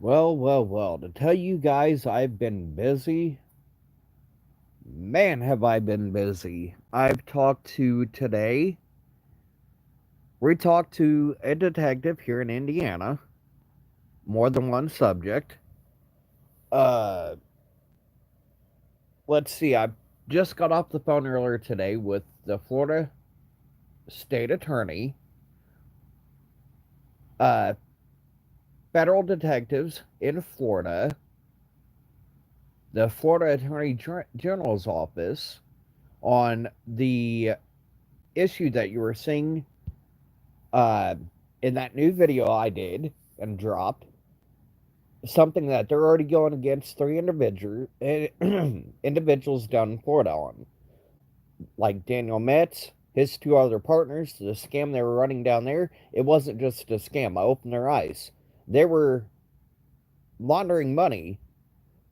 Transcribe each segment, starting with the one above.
Well, to tell you guys I've been busy, man, have I been busy. I've talked to today, we talked to a detective here in Indiana, more than one subject. Uh, let's see, I just got off the phone earlier today with the Florida State Attorney, uh, federal detectives in Florida, the Florida Attorney General's office on the issue that you were seeing uh, in that new video I did and dropped, something that they're already going against three individuals down in Florida on, like Daniel Metz, his two other partners, the scam they were running down there. It wasn't just a scam. I opened their eyes. They were laundering money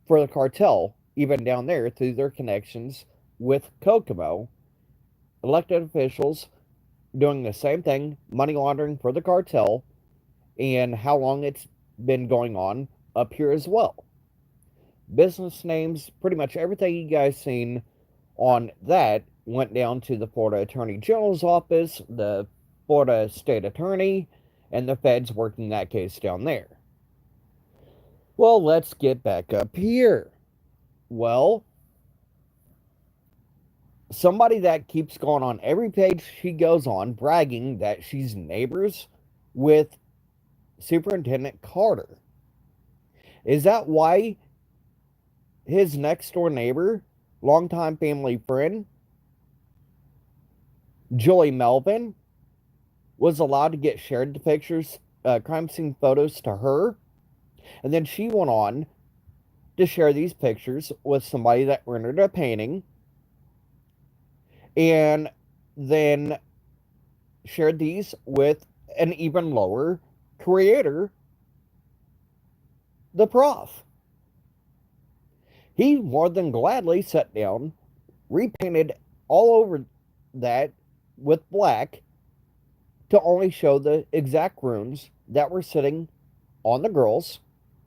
for the cartel, even down there, through their connections with Kokomo. Elected officials doing the same thing, money laundering for the cartel, and how long it's been going on up here as well. Business names, pretty much everything you guys seen on that went down to the Florida Attorney General's office, the Florida State Attorney, and the feds working that case down there. Well, let's get back up here. Well, somebody that keeps going on every page she goes on bragging that she's neighbors with Superintendent Carter. Is that why his next door neighbor, longtime family friend, Julie Melvin, was allowed to get shared the pictures, crime scene photos to her? And then she went on to share these pictures with somebody that rendered a painting and then shared these with an even lower creator, the prof. He more than gladly sat down, repainted all over that with black to only show the exact runes that were sitting on the girls'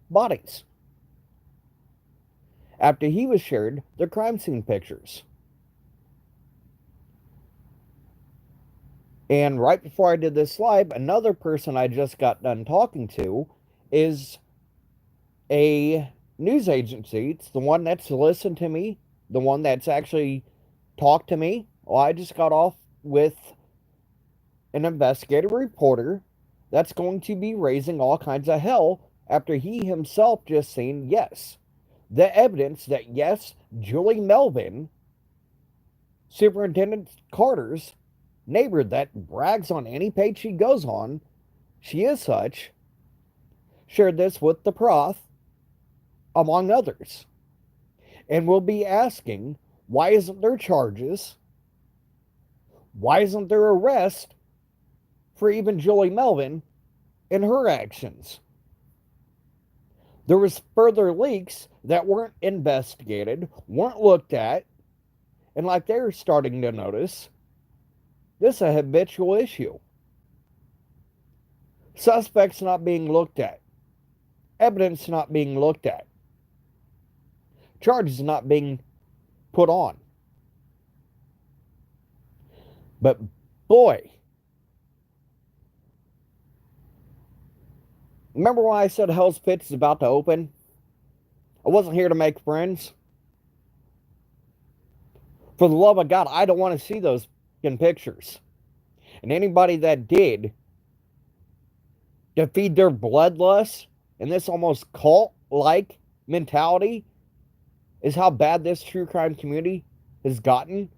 bodies after he was shared the crime scene pictures. And right before I did this live, another person I just got done talking to is a news agency. It's the one that's listened to me, the one that's actually talked to me. Well, I just got off with an investigative reporter that's going to be raising all kinds of hell after he himself just seen, yes, the evidence that, yes, Julie Melvin, Superintendent Carter's neighbor that brags on any page she goes on, she is such, shared this with the prof, among others. And we'll be asking, why isn't there charges? Why isn't there arrest for even Julie Melvin and her actions? There was further leaks that weren't investigated, weren't looked at, and like they're starting to notice, this is a habitual issue. Suspects not being looked at, evidence not being looked at, charges not being put on. But boy, remember when I said Hell's Pits is about to open? I wasn't here to make friends. For the love of God, I don't want to see those in pictures. And anybody that did to feed their bloodlust and this almost cult-like mentality is how bad this true crime community has gotten.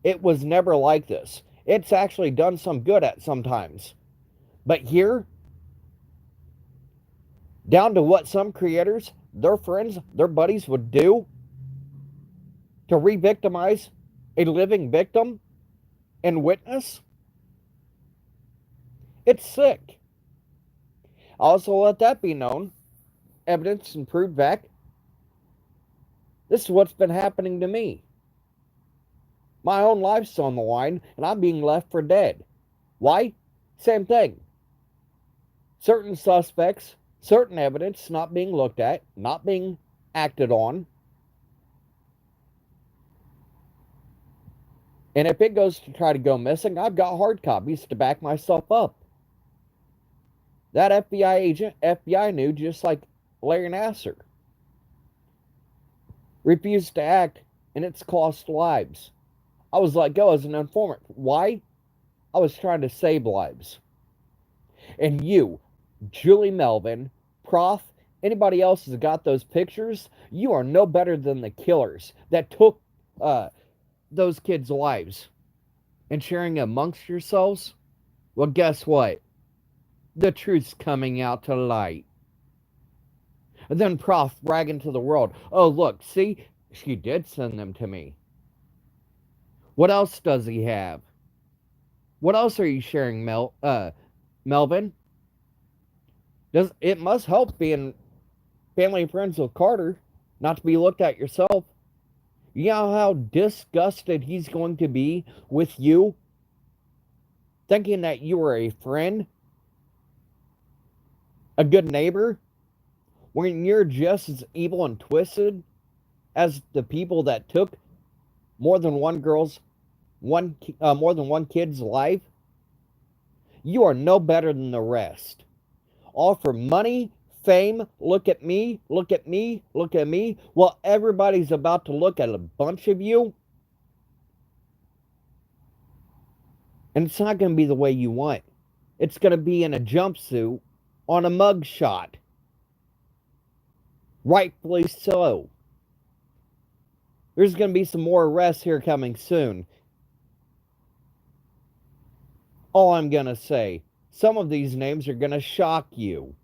It was never like this. It's actually done some good at sometimes. But here, down to what some creators, their friends, their buddies would do to re-victimize a living victim and witness, it's sick. Also, let that be known, evidence and proved back, this is what's been happening to me. My own life's on the line, and I'm being left for dead. Why? Same thing. Certain suspects certain evidence not being looked at, not being acted on. And if it goes to try to go missing, I've got hard copies to back myself up. That FBI agent, FBI knew, just like Larry Nassar. Refused to act, and it's cost lives. I was let go as an informant. Why? I was trying to save lives. And you, Julie Melvin, Prof, anybody else has got those pictures, you are no better than the killers that took those kids' lives. And sharing amongst yourselves, well, guess what? The truth's coming out to light. And then Prof bragging to the world, oh, look, see, she did send them to me. What else does he have? What else are you sharing, Melvin? It must help being family and friends with Carter, not to be looked at yourself. You know how disgusted he's going to be with you? Thinking that you were a friend? A good neighbor? When you're just as evil and twisted as the people that took more than one kid's life? You are no better than the rest. All for money, fame, look at me, look at me, look at me. Well, everybody's about to look at a bunch of you. And it's not going to be the way you want. It's going to be in a jumpsuit on a mug shot. Rightfully so. There's going to be some more arrests here coming soon. All I'm going to say, some of these names are going to shock you.